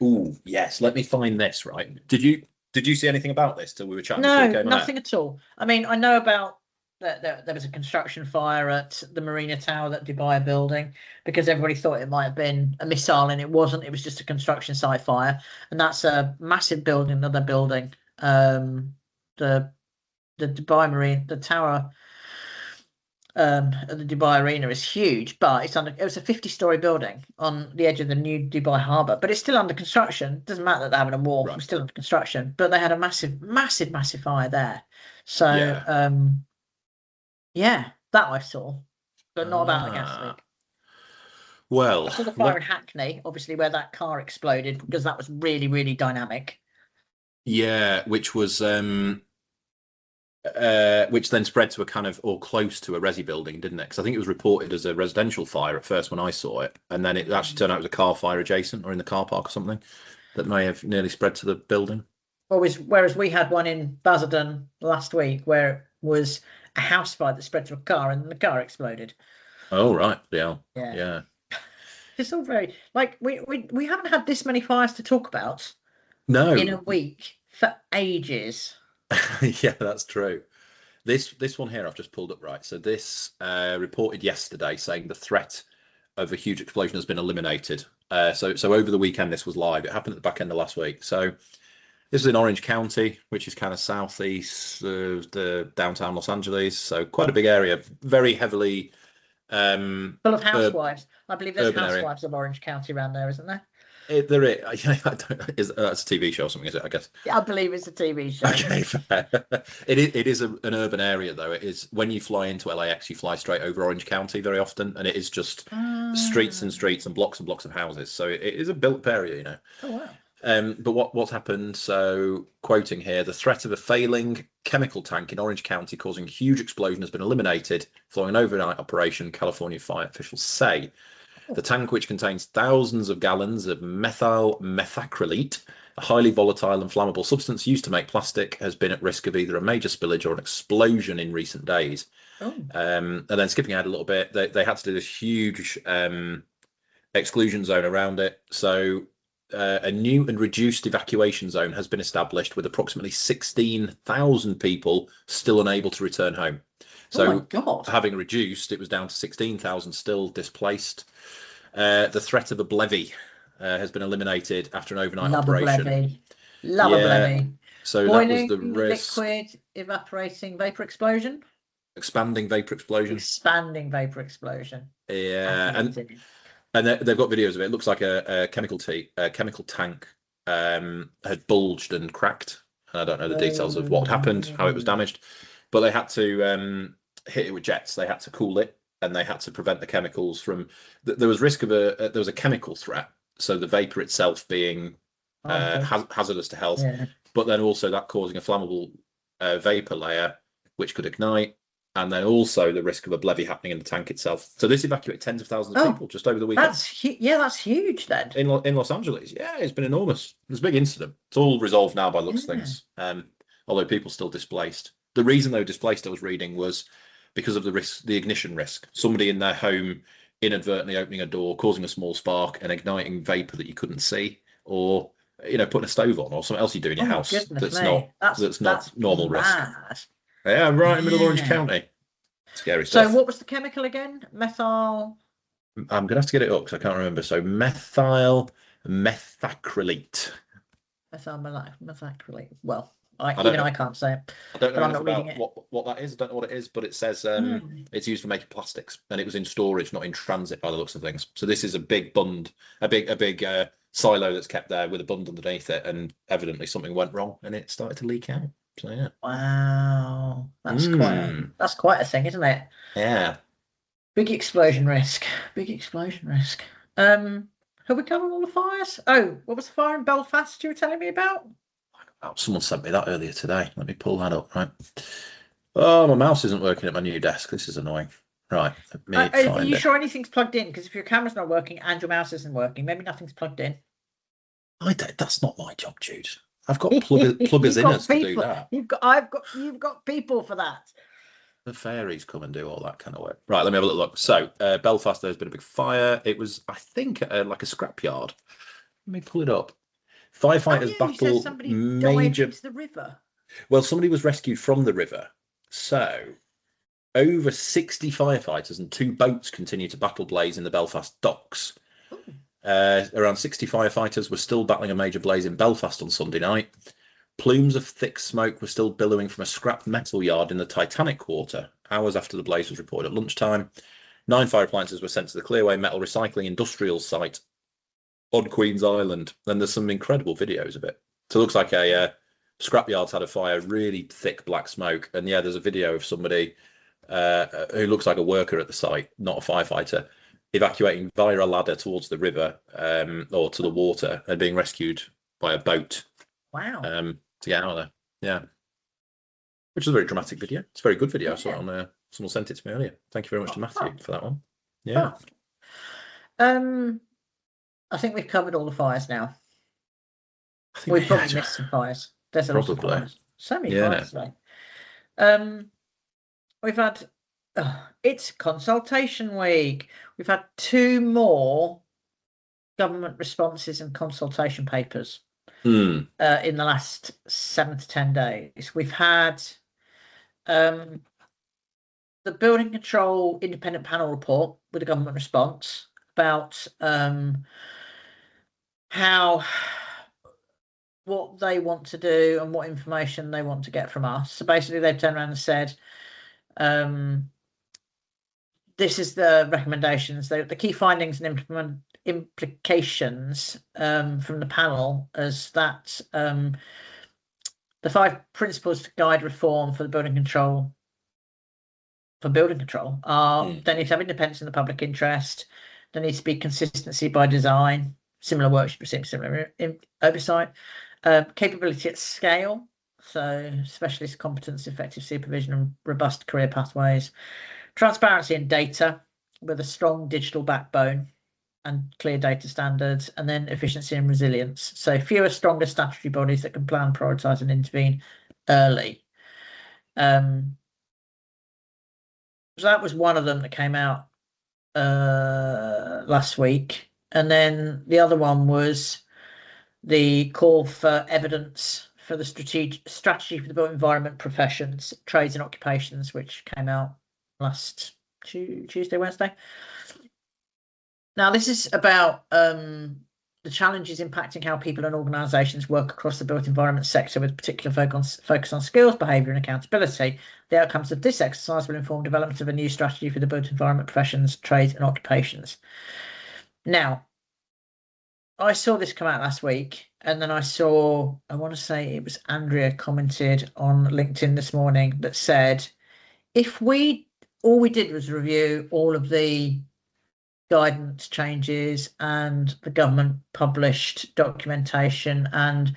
Oh, yes. Let me find this. Right. Did you see anything about this till we were chatting before No, we came on air? nothing at all. I mean, I know about that there was a construction fire at the Marina Tower, that Dubai building, because everybody thought it might have been a missile, and it wasn't. It was just a construction site fire, and that's a massive building that they're building. The Dubai Marine, the tower at the Dubai Arena is huge, but it was a 50-story building on the edge of the new Dubai harbour, but it's still under construction. Doesn't matter that they're having a war, Right. it's still under construction. But they had a massive fire there. So Yeah. yeah, that I saw, but not about the gas Ah. leak. Well, I saw the fire in Hackney, obviously, where that car exploded, because that was really dynamic. yeah, which then spread to a kind of or close to a resi building, didn't it? Because I think it was reported as a residential fire at first when I saw it, and then it actually turned out it was a car fire adjacent or in the car park or something that may have nearly spread to the building. Whereas we had one in Basildon last week where it was a house fire that spread to a car, and the car exploded. Oh right, yeah, Yeah. yeah. It's all very like we haven't had this many fires to talk about in a No, week for ages. yeah, that's true. This one here I've just pulled up right. So this reported yesterday saying the threat of a huge explosion has been eliminated. So over the weekend this was live. It happened at the back end of last week. So this is in Orange County, which is kind of southeast of the downtown Los Angeles. So quite a big area, very heavily Full of housewives. I believe there's urban area. housewives of Orange County around there, isn't there? There is. I don't, that's a TV show or something, is it? I guess. Yeah, I believe it's a TV show. Okay, fair. It is an urban area though. It is when you fly into LAX, you fly straight over Orange County very often, and it is just streets and streets and blocks of houses. So it is a built area, you know. Oh wow. But what's happened? So, quoting here, the threat of a failing chemical tank in Orange County causing a huge explosion has been eliminated following an overnight operation, California fire officials say. The tank, which contains thousands of gallons of methyl methacrylate, a highly volatile and flammable substance used to make plastic, has been at risk of either a major spillage or an explosion in recent days. Oh. And then skipping ahead a little bit, they had to do this huge exclusion zone around it. So a new and reduced evacuation zone has been established with approximately 16,000 people still unable to return home. So oh my God. having reduced, it was down to 16,000 still displaced. The threat of a blevy has been eliminated after an overnight Love operation. a blevy. Love a blevy. So Boiling, that was the risk. liquid, evaporating vapor explosion. Expanding vapor explosion. Expanding vapor explosion. Yeah, and they've got videos of it. It looks like a chemical tank had bulged and cracked. And I don't know the details of what happened, how it was damaged, but they had to hit it with jets. They had to cool it, and they had to prevent the chemicals from. There was risk of there was a chemical threat. So the vapor itself being hazardous to health, but then also that causing a flammable vapor layer which could ignite. And then also the risk of a blevy happening in the tank itself. So this evacuated tens of thousands of people just over the weekend. That's huge then. In Los Angeles, yeah, it's been enormous. It was a big incident. It's all resolved now by looks of things. Although people still displaced. The reason they were displaced, I was reading, was because of the ignition risk. Somebody in their home inadvertently opening a door, causing a small spark, and igniting vapor that you couldn't see, or putting a stove on, or something else you do in your house that's not normal risk. Yeah, right in the middle of Orange County. Scary stuff. So what was the chemical again? Methyl. I'm gonna have to get it up because I can't remember. So methyl methacrylate. Methyl methacrylate. Well, I can't say it. I don't know I'm not reading it. What that is. I don't know what it is, but it says it's used for making plastics, and it was in storage, not in transit, by the looks of things. So this is a big bund, a big silo that's kept there with a bund underneath it, and evidently something went wrong, and it started to leak out. So yeah. Wow, that's quite a thing, isn't it? Yeah. Big explosion risk. Big explosion risk. Have we covered all the fires? Oh, what was the fire in Belfast you were telling me about? Someone sent me that earlier today. Let me pull that up. Right. Oh, my mouse isn't working at my new desk. This is annoying. Right. Are you sure anything's plugged in? Because if your camera's not working and your mouse isn't working, maybe nothing's plugged in. That's not my job, Jude. I've got pluggers in us to do that. You've got people for that. The fairies come and do all that kind of work. Right, let me have a little look. So Belfast, there's been a big fire. It was, I think, like a scrapyard. Let me pull it up. Firefighters You said battle somebody dived major. into the river. Well, somebody was rescued from the river. So, over 60 firefighters and 2 boats continue to battle blaze in the Belfast docks. Ooh. Around 60 firefighters were still battling a major blaze in Belfast on Sunday night. Plumes of thick smoke were still billowing from a scrap metal yard in the Titanic Quarter, hours after the blaze was reported at lunchtime. 9 fire appliances were sent to the Clearway Metal Recycling Industrial Site on Queen's Island. And there's some incredible videos of it. So it looks like a scrapyard's had a fire, really thick black smoke. And yeah, there's a video of somebody who looks like a worker at the site, not a firefighter, evacuating via a ladder towards the river or to the water and being rescued by a boat. Wow. To get out of there. Yeah. Which is a very dramatic video. It's a very good video. I saw it on someone sent it to me earlier. Thank you very much to Matthew for that one. Yeah. I think we've covered all the fires now. I think We've probably missed some fires. There's a lot of fires. So many fires today. We've had it's consultation week. We've had 2 more government responses and consultation papers in the last 7 to 10 days. We've had the Building Control Independent Panel report with a government response about what they want to do and what information they want to get from us. So basically they've turned around and said, this is the recommendations, the key findings and implications from the panel, as that the 5 principles to guide reform for the building control are there needs to have independence in the public interest, there needs to be consistency by design, similar work should receive similar oversight, capability at scale, so specialist competence, effective supervision and robust career pathways, transparency in data with a strong digital backbone and clear data standards, and then efficiency and resilience. So fewer, stronger statutory bodies that can plan, prioritise and intervene early. So that was one of them that came out last week. And then the other one was the call for evidence for the strategy for the built environment professions, trades and occupations, which came out last Tuesday, Wednesday. Now, this is about the challenges impacting how people and organisations work across the built environment sector, with particular focus on skills, behaviour and accountability. The outcomes of this exercise will inform development of a new strategy for the built environment professions, trades and occupations. Now, I saw this come out last week, and then I want to say it was Andrea commented on LinkedIn this morning that said, if all we did was review all of the guidance changes and the government published documentation and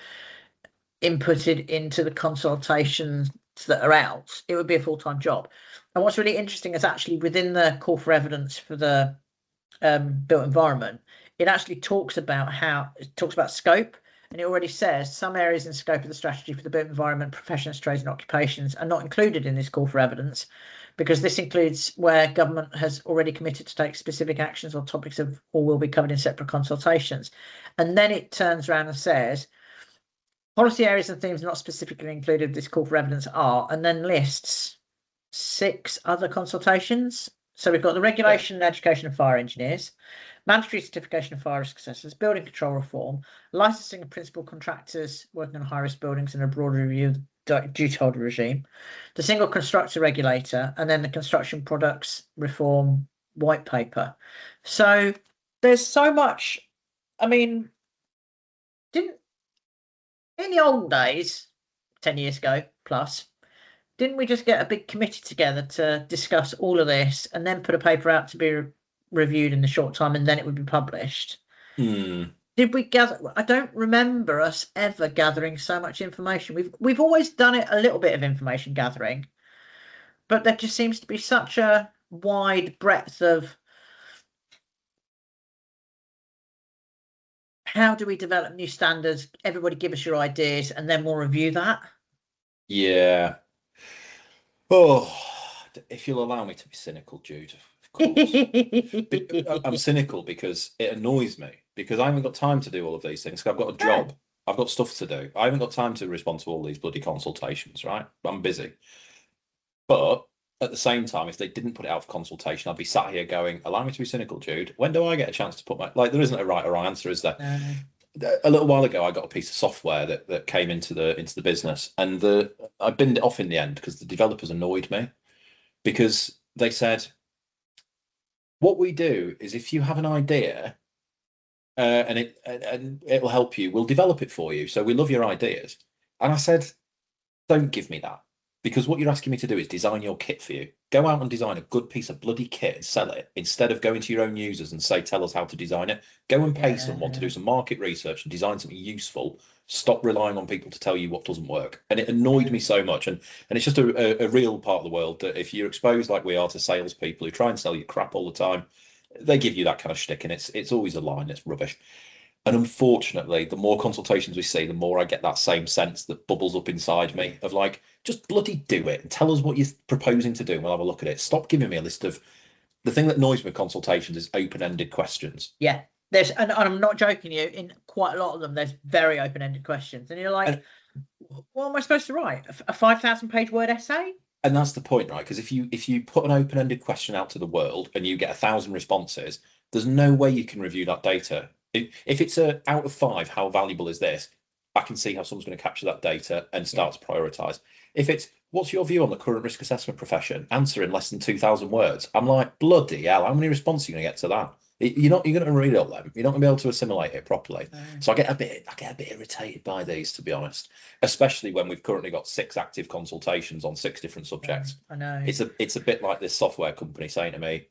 inputted into the consultations that are out, it would be a full-time job. And what's really interesting is actually within the call for evidence for the built environment, it actually talks about scope, and it already says some areas in scope of the strategy for the built environment, professions, trades and occupations are not included in this call for evidence, because this includes where government has already committed to take specific actions on topics of or will be covered in separate consultations. And then it turns around and says policy areas and themes not specifically included in this call for evidence are, and then lists 6 other consultations. So we've got the regulation and education of fire engineers, mandatory certification of fire risk assessors, building control reform, licensing of principal contractors working on high-risk buildings and a broader review of the duty holder regime, the single constructor regulator, and then the construction products reform white paper. So there's so much. I mean, in the old days, 10 years ago plus, didn't we just get a big committee together to discuss all of this and then put a paper out to be reviewed in a short time and then it would be published? Did we gather? I don't remember us ever gathering so much information. We've always done it a little bit of information gathering, but there just seems to be such a wide breadth of how do we develop new standards? Everybody give us your ideas and then we'll review that. Yeah. Oh, if you'll allow me to be cynical, Jude, of course. I'm cynical because it annoys me, because I haven't got time to do all of these things. I've got a job. I've got stuff to do. I haven't got time to respond to all these bloody consultations, right? I'm busy. But at the same time, if they didn't put it out for consultation, I'd be sat here going, allow me to be cynical, Jude. When do I get a chance to put my, like, there isn't a right or wrong answer, is there? A little while ago, I got a piece of software that came into the business, and I binned it off in the end because the developers annoyed me, because they said, what we do is if you have an idea and it'll help you, we'll develop it for you. So we love your ideas. And I said, don't give me that, because what you're asking me to do is design your kit for you. Go out and design a good piece of bloody kit and sell it, instead of going to your own users and say, tell us how to design it. Go and pay someone to do some market research and design something useful. Stop relying on people to tell you what doesn't work. And it annoyed me so much. And it's just a real part of the world that if you're exposed like we are to salespeople who try and sell you crap all the time, they give you that kind of shtick, and it's always a line. It's rubbish. And unfortunately, the more consultations we see, the more I get that same sense that bubbles up inside me of like, just bloody do it and tell us what you're proposing to do, and we'll have a look at it. Stop giving me a list of, the thing that annoys me with consultations is open-ended questions. Yeah, there's, and I'm not joking you, in quite a lot of them, there's very open-ended questions. And you're like, what am I supposed to write? A 5,000-page word essay? And that's the point, right? Because if you put an open-ended question out to the world and you get 1,000 responses, there's no way you can review that data. If it's a out of 5, how valuable is this? I can see how someone's going to capture that data and start to prioritize. If it's, what's your view on the current risk assessment profession? Answer in less than 2,000 words. I'm like, bloody hell, how many responses are you going to get to that? You're going to read all them. You're not going to be able to assimilate it properly. So I get a bit irritated by these, to be honest, especially when we've currently got 6 active consultations on 6 different subjects. I know. It's a bit like this software company saying to me,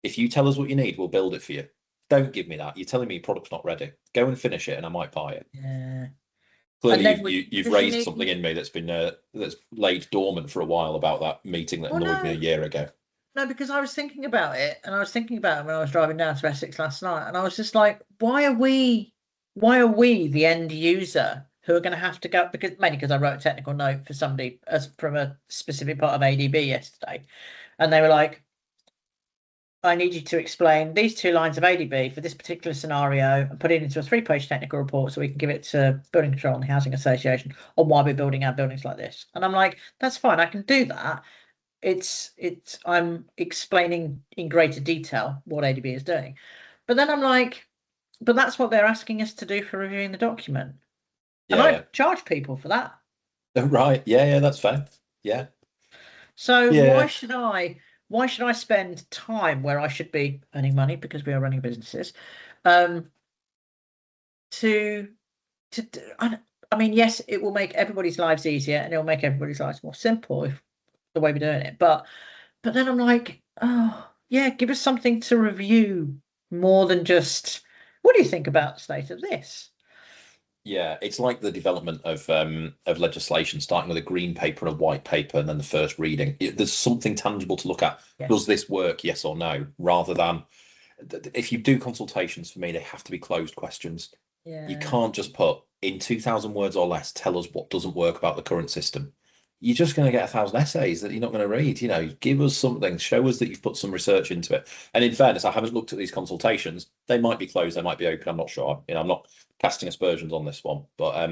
if you tell us what you need, we'll build it for you. Don't give me that. You're telling me your product's not ready. Go and finish it and I might buy it. Yeah. Clearly, you've raised something in me that's been that's laid dormant for a while about that meeting that annoyed me a year ago. No, because I was thinking about it, and I was thinking about it when I was driving down to Essex last night, and I was just like, why are we the end user who are going to have to go, because mainly because I wrote a technical note for somebody from a specific part of ADB yesterday, and they were like, I need you to explain these 2 lines of ADB for this particular scenario and put it into a 3-page technical report so we can give it to Building Control and the Housing Association on why we're building our buildings like this. And I'm like, that's fine, I can do that. I'm explaining in greater detail what ADB is doing. But then I'm like, but that's what they're asking us to do for reviewing the document. And I charge people for that. Right. Yeah, that's fair. Yeah. So why should I spend time where I should be earning money, because we are running businesses, I mean, yes, it will make everybody's lives easier and it will make everybody's lives more simple if the way we're doing it. But then I'm like, oh yeah, give us something to review more than just, what do you think about the state of this? Yeah, it's like the development of legislation, starting with a green paper and a white paper, and then the first reading. There's something tangible to look at. Yeah. Does this work? Yes or no? Rather than, if you do consultations, for me, they have to be closed questions. Yeah. You can't just put in 2,000 words or less, tell us what doesn't work about the current system. You're just going to get 1,000 essays that you're not going to read. You know, give us something, show us that you've put some research into it. And in fairness, I haven't looked at these consultations. They might be closed, they might be open. I'm not sure. You know, I'm not casting aspersions on this one, but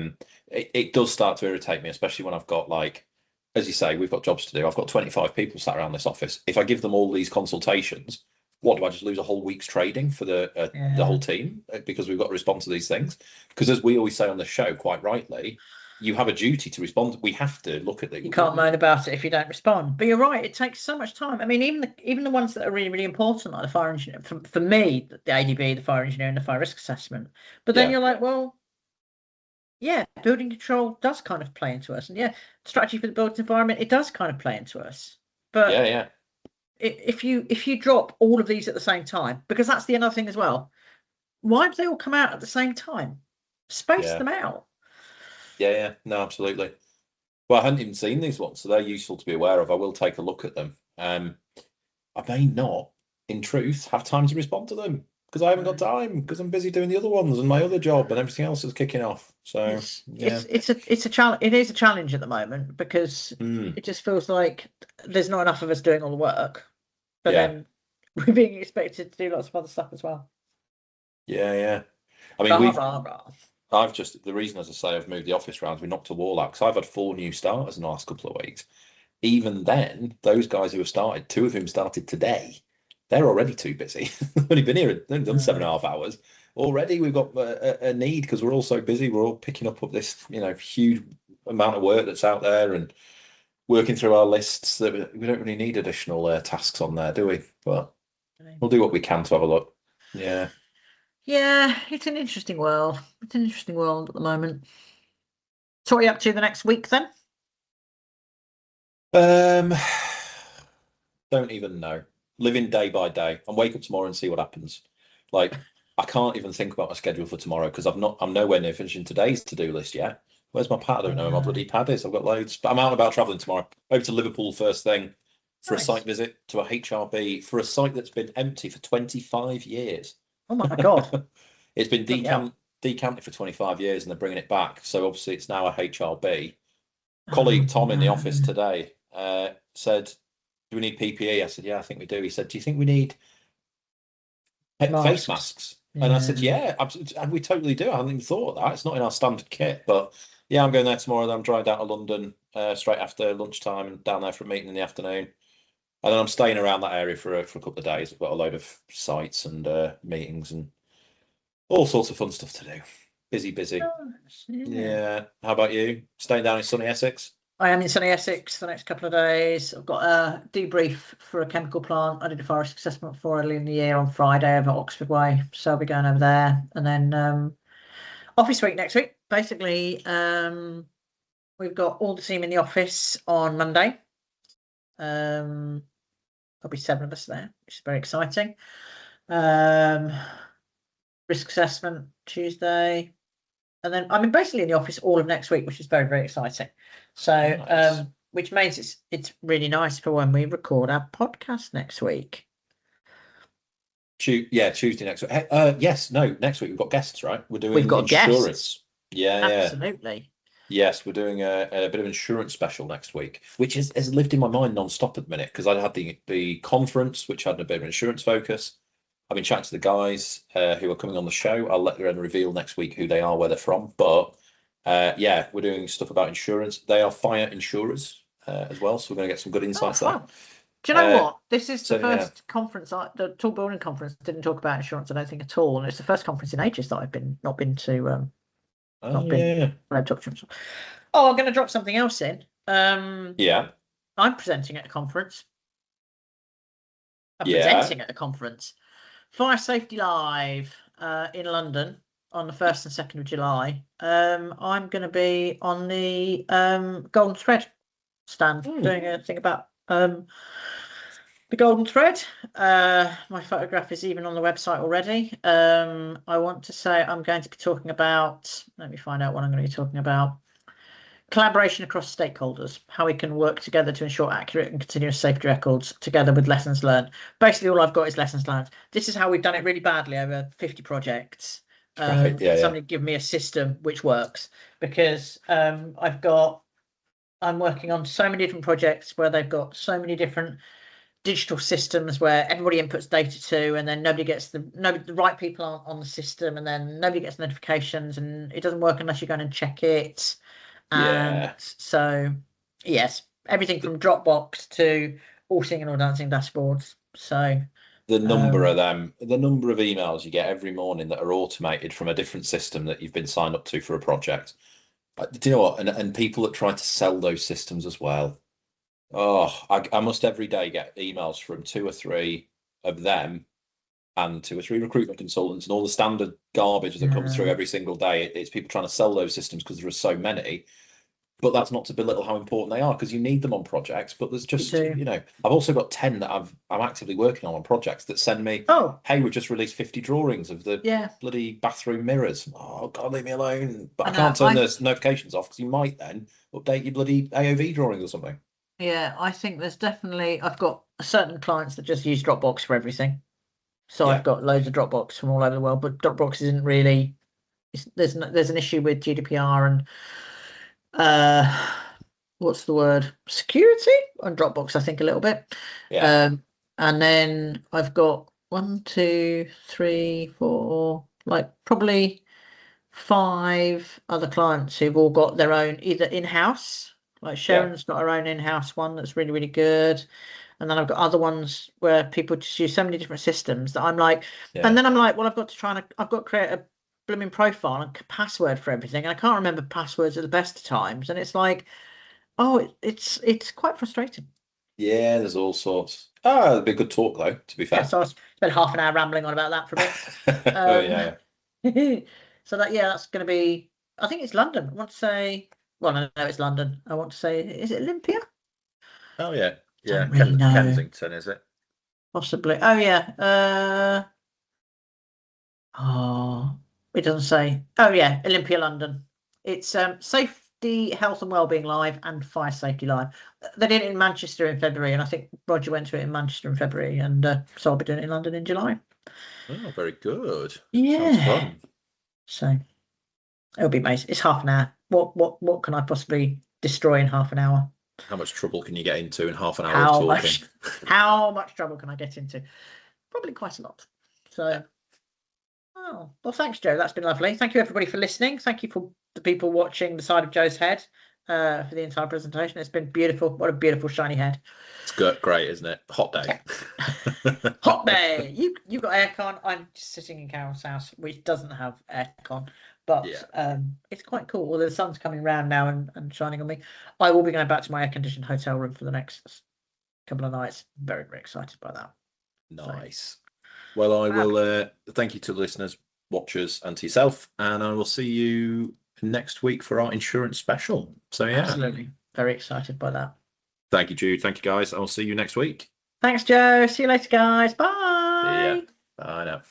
it does start to irritate me, especially when I've got, like, as you say, we've got jobs to do. I've got 25 people sat around this office. If I give them all these consultations, what, do I just lose a whole week's trading for the whole team because we've got to respond to these things? Because as we always say on the show, quite rightly, you have a duty to respond. We have to look at it. You can't moan about it if you don't respond. But you're right, it takes so much time. I mean, even the ones that are really, really important, like the fire engineer, for me, the ADB, the fire engineer, and the fire risk assessment. But then you're like, well, yeah, building control does kind of play into us, and yeah, strategy for the built environment, it does kind of play into us. But if you drop all of these at the same time, because that's the other thing as well, why have they all come out at the same time? Space them out. Yeah, no, absolutely. Well, I hadn't even seen these ones, so they're useful to be aware of. I will take a look at them. I may not, in truth, have time to respond to them because I haven't got time, because I'm busy doing the other ones and my other job and everything else is kicking off. So it's a challenge. It is a challenge at the moment because it just feels like there's not enough of us doing all the work, but then we're being expected to do lots of other stuff as well. Yeah. I mean, the reason, as I say, I've moved the office round, we knocked a wall out because I've had 4 new starters in the last couple of weeks. Even then, those guys who have started, 2 of whom started today, they're already too busy. They've only been here, they've done 7.5 hours. Already we've got a need because we're all so busy. We're all picking up this, huge amount of work that's out there and working through our lists that we don't really need additional tasks on there, do we? But we'll do what we can to have a look. Yeah. Yeah, it's an interesting world. It's an interesting world at the moment. So what are you up to the next week then? Don't even know. Living day by day. I'll wake up tomorrow and see what happens. Like, I can't even think about my schedule for tomorrow because I'm nowhere near finishing today's to-do list yet. Where's my pad? I don't know where my bloody pad is. I've got loads, but I'm out and about traveling tomorrow. Over to Liverpool first thing for a site visit to a HRB for a site that's been empty for 25 years. Oh my God. It's been decanted for 25 years and they're bringing it back. So obviously it's now a HRB. Colleague Tom in the office today said, do we need PPE? I said, yeah, I think we do. He said, do you think we need face masks? And I said, yeah, absolutely. And we totally do. I hadn't even thought of that. It's not in our standard kit, but yeah, I'm going there tomorrow. Then I'm driving down to London straight after lunchtime and down there for a meeting in the afternoon. And then I'm staying around that area for a couple of days. I've got a load of sites and meetings and all sorts of fun stuff to do. Busy. Yeah. How about you? Staying down in sunny Essex? I am in sunny Essex the next couple of days. I've got a debrief for a chemical plant I did a forest assessment for early in the year on Friday over Oxford Way. So I'll be going over there. And then office week next week. Basically, we've got all the team in the office on Monday. There'll be 7 of us there, which is very exciting. Risk assessment Tuesday. And then I'm basically in the office all of next week, which is very, very exciting. So, nice. Which means it's really nice for when we record our podcast next week. Tuesday next week. Next week we've got guests, right? We've got insurance. Guests. Yeah, absolutely. Yes, we're doing a bit of insurance special next week, which has lived in my mind non-stop at the minute because I had the conference, which had a bit of insurance focus. I've been chatting to the guys who are coming on the show. I'll let them reveal next week who they are, where they're from. But we're doing stuff about insurance. They are fire insurers as well, so we're going to get some good insights there. Do you know what? This is the first conference. The Tall Building Conference didn't talk about insurance, I don't think, at all. And it's the first conference in ages that I've not been to. I'm going to drop something else in. I'm presenting at a conference. Presenting at a conference. Fire Safety Live in London on the 1st and 2nd of July. I'm going to be on the Golden Thread stand doing a thing about the Golden Thread. My photograph is even on the website already. I want to say I'm going to be talking about, let me find out what I'm going to be talking about. Collaboration across stakeholders, how we can work together to ensure accurate and continuous safety records together with lessons learned. Basically, all I've got is lessons learned. This is how we've done it really badly over 50 projects. Somebody give me a system which works because I'm working on so many different projects where they've got so many different digital systems where everybody inputs data to, and then nobody gets the right people aren't on the system, and then nobody gets notifications, and it doesn't work unless you go in and check it. And so, yes, everything from Dropbox to all singing and all dancing dashboards. So the number of emails you get every morning that are automated from a different system that you've been signed up to for a project. Do you know what? And people that try to sell those systems as well. Oh, I must every day get emails from 2 or 3 of them and 2 or 3 recruitment consultants and all the standard garbage that comes through every single day. It's people trying to sell those systems because there are so many. But that's not to belittle how important they are because you need them on projects. But there's just, I've also got 10 that I'm actively working on projects that send me, hey, we've just released 50 drawings of the bloody bathroom mirrors. Oh, God, leave me alone. But I can't turn those notifications off because you might then update your bloody AOV drawings or something. Yeah, I think there's definitely, I've got certain clients that just use Dropbox for everything. So I've got loads of Dropbox from all over the world, but Dropbox isn't really, there's an issue with GDPR and what's the word? Security on Dropbox, I think a little bit. Yeah. And then I've got 1, 2, 3, 4, like probably 5 other clients who've all got their own either in-house, like Sharon's got her own in-house one that's really, really good. And then I've got other ones where people just use so many different systems that I'm like, Yeah. and then I'm like, well, I've got to create a blooming profile and password for everything. And I can't remember passwords at the best of times. And it's like, oh, it's quite frustrating. Yeah, there's all sorts. Ah, it'd be a good talk though, to be Yeah, fair. so I spent half an hour rambling on about that for a bit. Oh yeah. So that's going to be, I think it's London. I want to say, well, I know it's London. I want to say, is it Olympia? Oh yeah. Yeah. Don't really know. Kensington, is it? Possibly. Oh yeah. Oh, it doesn't say. Oh yeah, Olympia London. It's Safety, Health and Wellbeing Live and Fire Safety Live. They did it in Manchester in February, and I think Roger went to it in Manchester in February, and so I'll be doing it in London in July. Oh, very good. Yeah. Sounds fun. So it'll be amazing. It's half an hour. What can I possibly destroy in half an hour? How much trouble can you get into in half an hour of talking? How much trouble can I get into? Probably quite a lot. So, oh, well, thanks, Joe. That's been lovely. Thank you, everybody, for listening. Thank you for the people watching the side of Joe's head for the entire presentation. It's been beautiful. What a beautiful, shiny head. It's good, great, isn't it? Hot day. Hot day. You've got aircon. I'm just sitting in Carol's house, which doesn't have aircon. But it's quite cool. Although the sun's coming round now and shining on me. I will be going back to my air-conditioned hotel room for the next couple of nights. Very, very excited by that. Nice. Well, I will thank you to the listeners, watchers, and to yourself, and I will see you next week for our insurance special. So yeah. Absolutely. Very excited by that. Thank you, Jude. Thank you, guys. I'll see you next week. Thanks, Joe. See you later, guys. Bye. See ya. Bye now.